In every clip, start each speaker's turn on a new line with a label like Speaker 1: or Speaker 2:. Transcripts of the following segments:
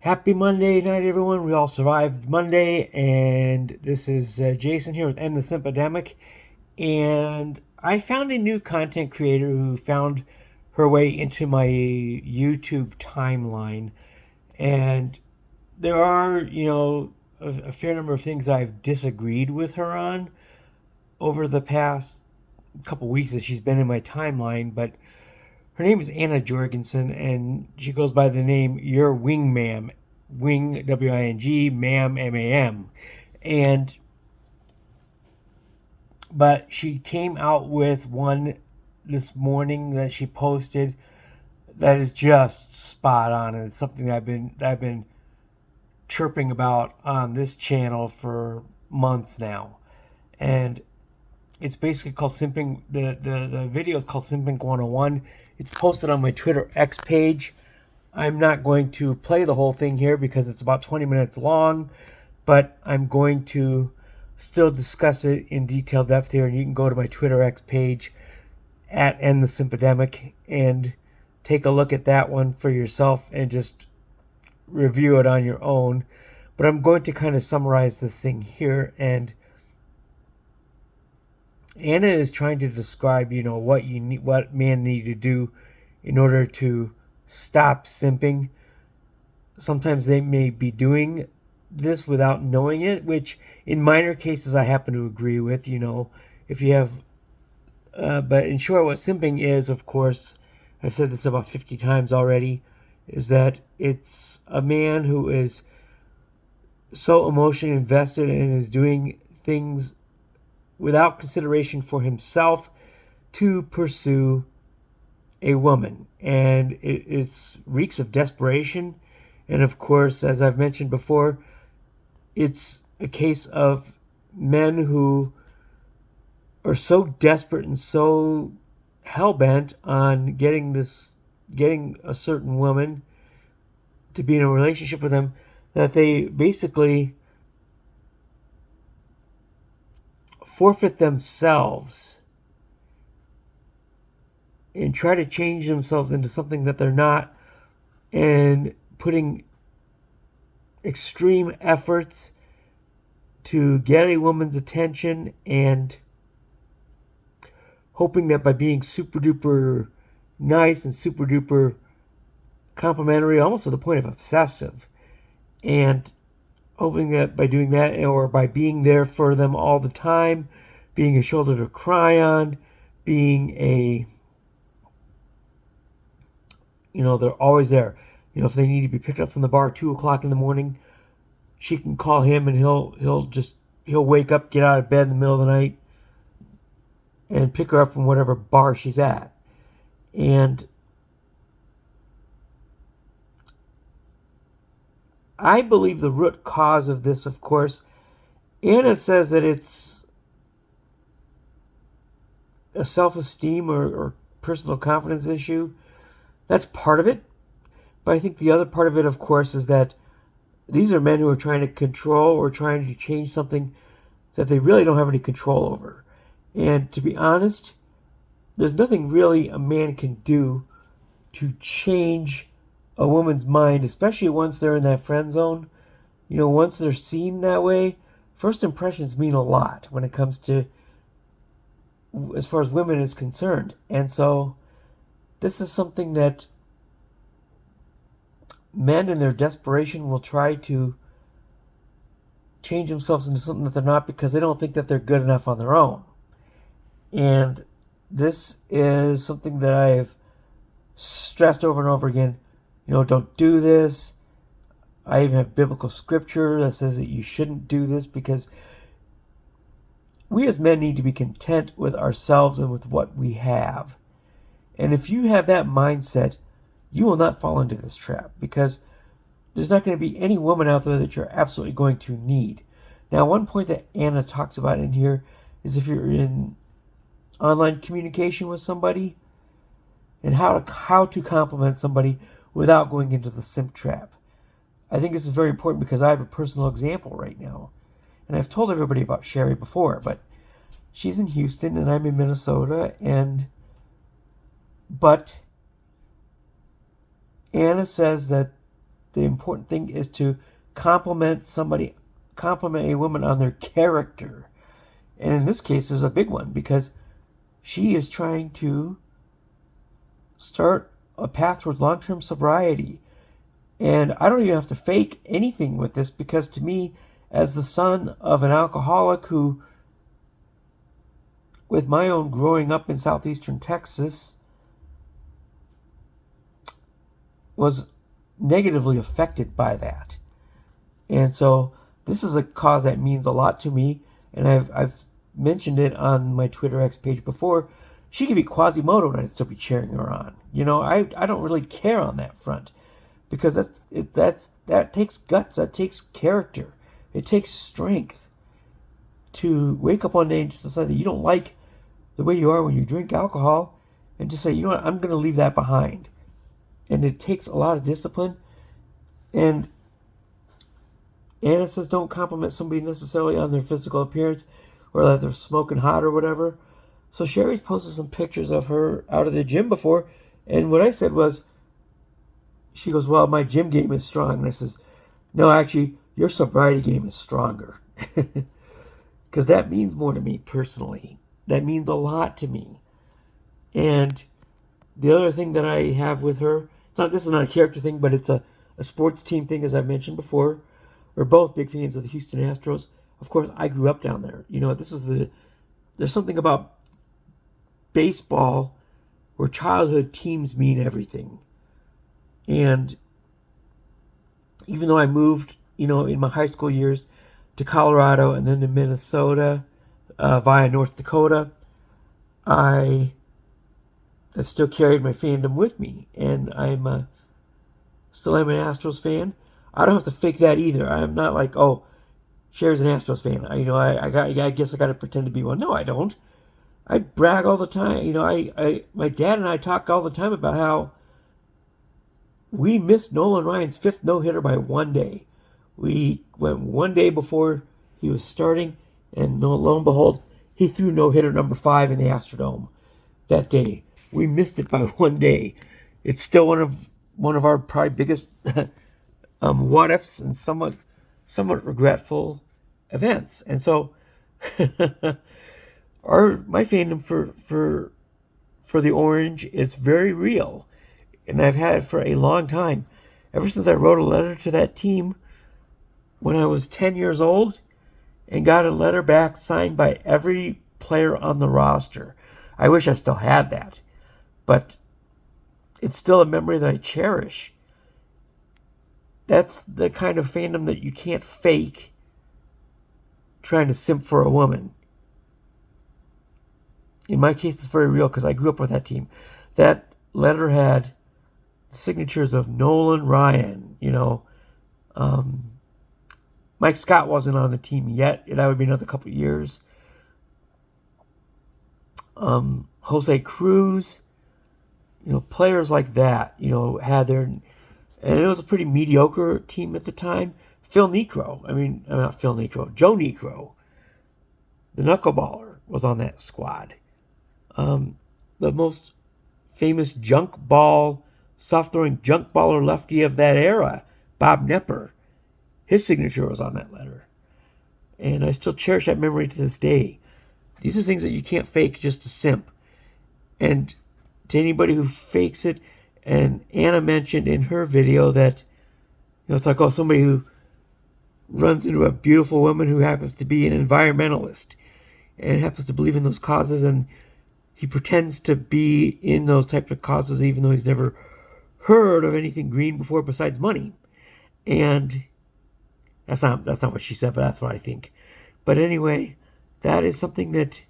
Speaker 1: Happy Monday night, everyone. We all survived Monday, and this is Jason here with End the Simpademic. And I found a new content creator who found her way into my YouTube timeline. And there are, a fair number of things I've disagreed with her on over the past couple weeks that she's been in my timeline. But her name is Anna Jorgensen, and she goes by the name Your Wing Ma'am, Wing WING, Ma'am MAM, and but she came out with one this morning that she posted that is just spot on, and it's something that I've been chirping about on this channel for months now, and it's basically called Simping. The video is called Simping 101. It's posted on my Twitter X page. I'm not going to play the whole thing here because it's about 20 minutes long, but I'm going to still discuss it in detailed depth here. And you can go to my Twitter X page at End the Simpademic and take a look at that one for yourself and just review it on your own. But I'm going to kind of summarize this thing here. And Anna is trying to describe, what men need to do in order to stop simping. Sometimes they may be doing this without knowing it, which in minor cases I happen to agree with. If you have, but in short, what simping is, of course, I've said this about 50 times already, is that it's a man who is so emotionally invested and is doing things without consideration for himself to pursue a woman. And it reeks of desperation. And of course, as I've mentioned before, it's a case of men who are so desperate and so hell-bent on getting a certain woman to be in a relationship with them that they basically forfeit themselves and try to change themselves into something that they're not, and putting extreme efforts to get a woman's attention and hoping that by being super duper nice and super duper complimentary, almost to the point of obsessive, and hoping that by doing that, or by being there for them all the time, being a shoulder to cry on, being they're always there. If they need to be picked up from the bar at 2 o'clock in the morning, she can call him and he'll wake up, get out of bed in the middle of the night, and pick her up from whatever bar she's at. And I believe the root cause of this, of course, Anna says that it's a self-esteem or personal confidence issue. That's part of it. But I think the other part of it, of course, is that these are men who are trying to control or trying to change something that they really don't have any control over. And to be honest, there's nothing really a man can do to change a woman's mind, especially once they're in that friend zone. Once they're seen that way, first impressions mean a lot when it comes to, as far as women is concerned. And so this is something that men in their desperation will try to change themselves into something that they're not because they don't think that they're good enough on their own. And this is something that I have stressed over and over again. Don't do this. I even have biblical scripture that says that you shouldn't do this, because we as men need to be content with ourselves and with what we have. And if you have that mindset, you will not fall into this trap, because there's not going to be any woman out there that you're absolutely going to need. Now, one point that Anna talks about in here is if you're in online communication with somebody, and how to compliment somebody without going into the simp trap. I think this is very important because I have a personal example right now. And I've told everybody about Sherry before, but she's in Houston and I'm in Minnesota, but Anna says that the important thing is to compliment a woman on their character. And in this case, there's a big one because she is trying to start a path towards long-term sobriety. And I don't even have to fake anything with this because to me, as the son of an alcoholic who, with my own growing up in southeastern Texas, was negatively affected by that. And so this is a cause that means a lot to me. And I've mentioned it on my Twitter X page before. She could be Quasimodo and I'd still be cheering her on. I don't really care on that front because that takes guts, that takes character, it takes strength to wake up one day and just decide that you don't like the way you are when you drink alcohol and just say, you know what, I'm going to leave that behind. And it takes a lot of discipline. And Anna says don't compliment somebody necessarily on their physical appearance or that they're smoking hot or whatever. So Sherry's posted some pictures of her out of the gym before. And what I said was, she goes, well, my gym game is strong. And I says, no, actually, your sobriety game is stronger. Because that means more to me personally. That means a lot to me. And the other thing that I have with her, this is not a character thing, but it's a sports team thing, as I've mentioned before. We're both big fans of the Houston Astros. Of course, I grew up down there. There's something about baseball where childhood teams mean everything. And even though I moved, in my high school years to Colorado and then to Minnesota via North Dakota, I have still carried my fandom with me. And I'm still am an Astros fan. I don't have to fake that either. I'm not like, oh, Sherry's an Astros fan. I guess I got to pretend to be one. No, I don't. I brag all the time. My dad and I talk all the time about how we missed Nolan Ryan's 5th no-hitter by 1 day. We went 1 day before he was starting, and lo and behold, he threw no-hitter number 5 in the Astrodome that day. We missed it by 1 day. It's still one of our probably biggest what ifs and somewhat regretful events. And so my fandom for the Orange is very real. And I've had it for a long time. Ever since I wrote a letter to that team when I was 10 years old and got a letter back signed by every player on the roster. I wish I still had that. But it's still a memory that I cherish. That's the kind of fandom that you can't fake trying to simp for a woman. In my case, it's very real because I grew up with that team. That letter had signatures of Nolan Ryan, Mike Scott wasn't on the team yet. That would be another couple of years. Jose Cruz, players like that, had their, and it was a pretty mediocre team at the time. Joe Niekro, the knuckleballer, was on that squad. The most famous soft-throwing junk baller lefty of that era, Bob Nepper. His signature was on that letter. And I still cherish that memory to this day. These are things that you can't fake just to simp. And to anybody who fakes it, and Anna mentioned in her video that, it's like, somebody who runs into a beautiful woman who happens to be an environmentalist and happens to believe in those causes, and he pretends to be in those types of causes even though he's never heard of anything green before besides money. And that's not what she said, but that's what I think. But anyway, that is something that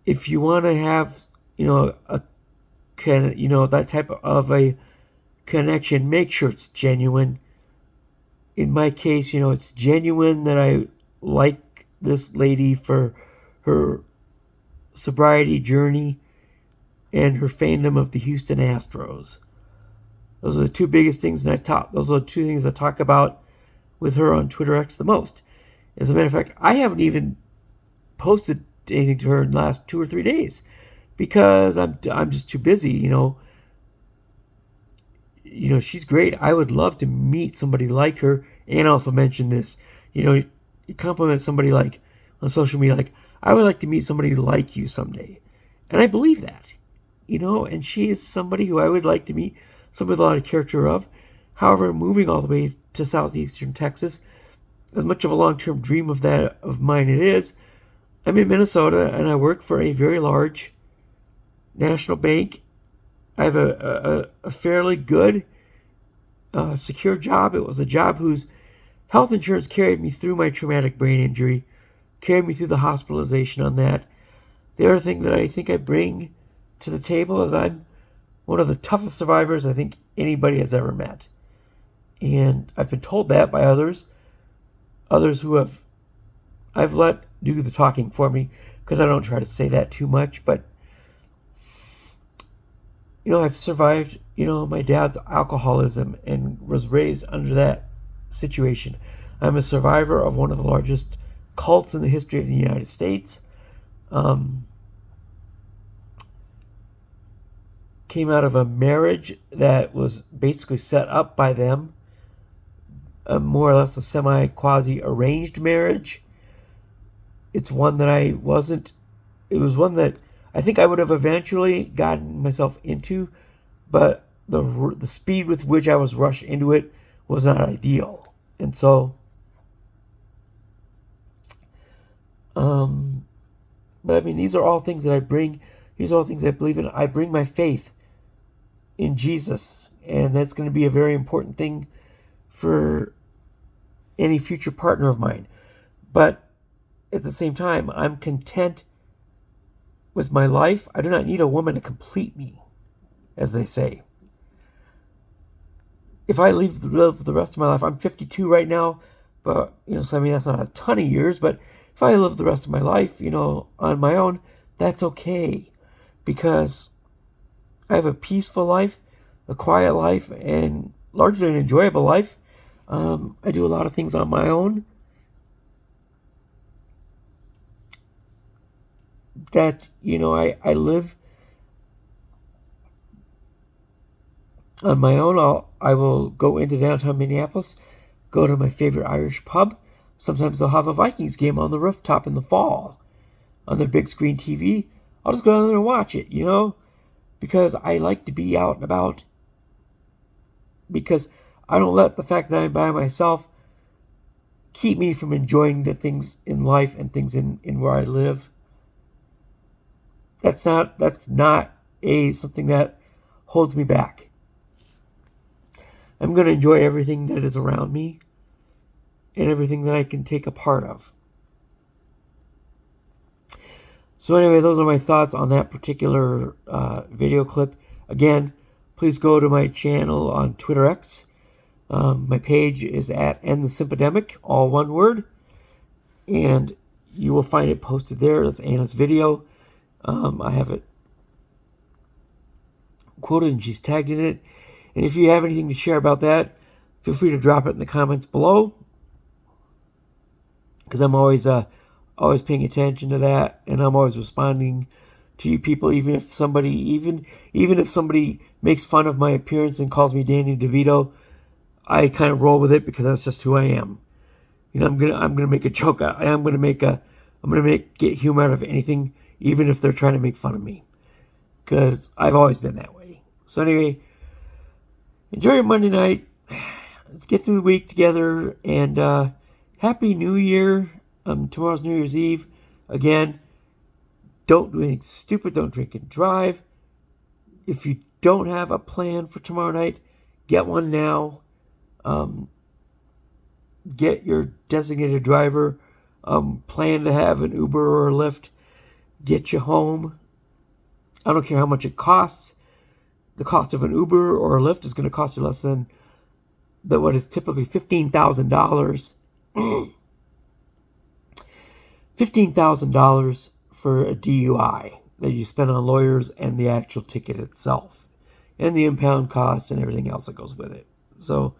Speaker 1: if you want to have, that type of a connection, make sure it's genuine. In my case, it's genuine that I like this lady for her sobriety journey and her fandom of the Houston Astros. Those are the two biggest things, those are the two things I talk about with her on Twitter X the most. As a matter of fact, I haven't even posted anything to her in the last 2 or 3 days because I'm just too busy, she's great. I would love to meet somebody like her. And also mention this, you compliment somebody like on social media, like, I would like to meet somebody like you someday. And I believe that, and she is somebody who I would like to meet, somebody with a lot of character of. However, moving all the way to southeastern Texas, as much of a long-term dream of mine it is, I'm in Minnesota and I work for a very large national bank. I have a fairly good, secure job. It was a job whose health insurance carried me through my traumatic brain injury, carried me through the hospitalization on that. The other thing that I think I bring to the table is I'm one of the toughest survivors I think anybody has ever met. And I've been told that by others who I've let do the talking for me, because I don't try to say that too much. But, I've survived, my dad's alcoholism and was raised under that situation. I'm a survivor of one of the largest cults in the history of the United States. Came out of a marriage that was basically set up by them, more or less a semi-quasi arranged marriage. It's one that it was one that I think I would have eventually gotten myself into, but the speed with which I was rushed into it was not ideal. And so, but I mean, these are all things that I bring. These are all things I believe in. I bring my faith in Jesus, and that's going to be a very important thing for any future partner of mine. But at the same time, I'm content with my life. I do not need a woman to complete me, as they say. If I live the rest of my life, I'm 52 right now, but, so I mean, that's not a ton of years, but if I live the rest of my life, on my own, that's okay, because I have a peaceful life, a quiet life, and largely an enjoyable life. I do a lot of things on my own that, I live on my own. I will go into downtown Minneapolis, go to my favorite Irish pub. Sometimes they'll have a Vikings game on the rooftop in the fall on their big screen TV. I'll just go down there and watch it, because I like to be out and about, because I don't let the fact that I'm by myself keep me from enjoying the things in life and things in where I live. That's not something that holds me back. I'm going to enjoy everything that is around me and everything that I can take a part of. So anyway, those are my thoughts on that particular video clip. Again, please go to my channel on Twitter X. My page is at @Simppademic, all one word. And you will find it posted there. That's Anna's video. I have it quoted and she's tagged in it. And if you have anything to share about that, feel free to drop it in the comments below, because I'm always paying attention to that, and I'm always responding to you people, even if somebody makes fun of my appearance and calls me Danny DeVito. I kind of roll with it, because that's just who I am. I'm gonna make a joke. I'm gonna get humor out of anything, even if they're trying to make fun of me, because I've always been that way. So anyway, enjoy your Monday night. Let's get through the week together, and Happy New Year. Tomorrow's New Year's Eve. Again, don't do anything stupid. Don't drink and drive. If you don't have a plan for tomorrow night, get one now. Get your designated driver. Plan to have an Uber or a Lyft get you home. I don't care how much it costs. The cost of an Uber or a Lyft is going to cost you less than what is typically $15,000. $15,000 for a DUI that you spend on lawyers and the actual ticket itself, and the impound costs and everything else that goes with it. So,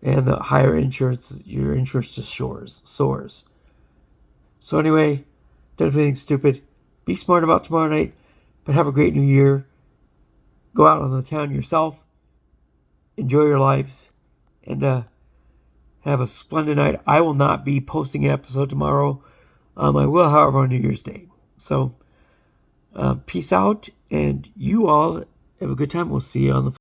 Speaker 1: and the higher insurance, your insurance just soars. So anyway, don't do anything stupid. Be smart about tomorrow night, but have a great new year. Go out on the town yourself. enjoy your lives, and have a splendid night. I will not be posting an episode tomorrow. I will, however, on New Year's Day. So, peace out, and you all have a good time. We'll see you on the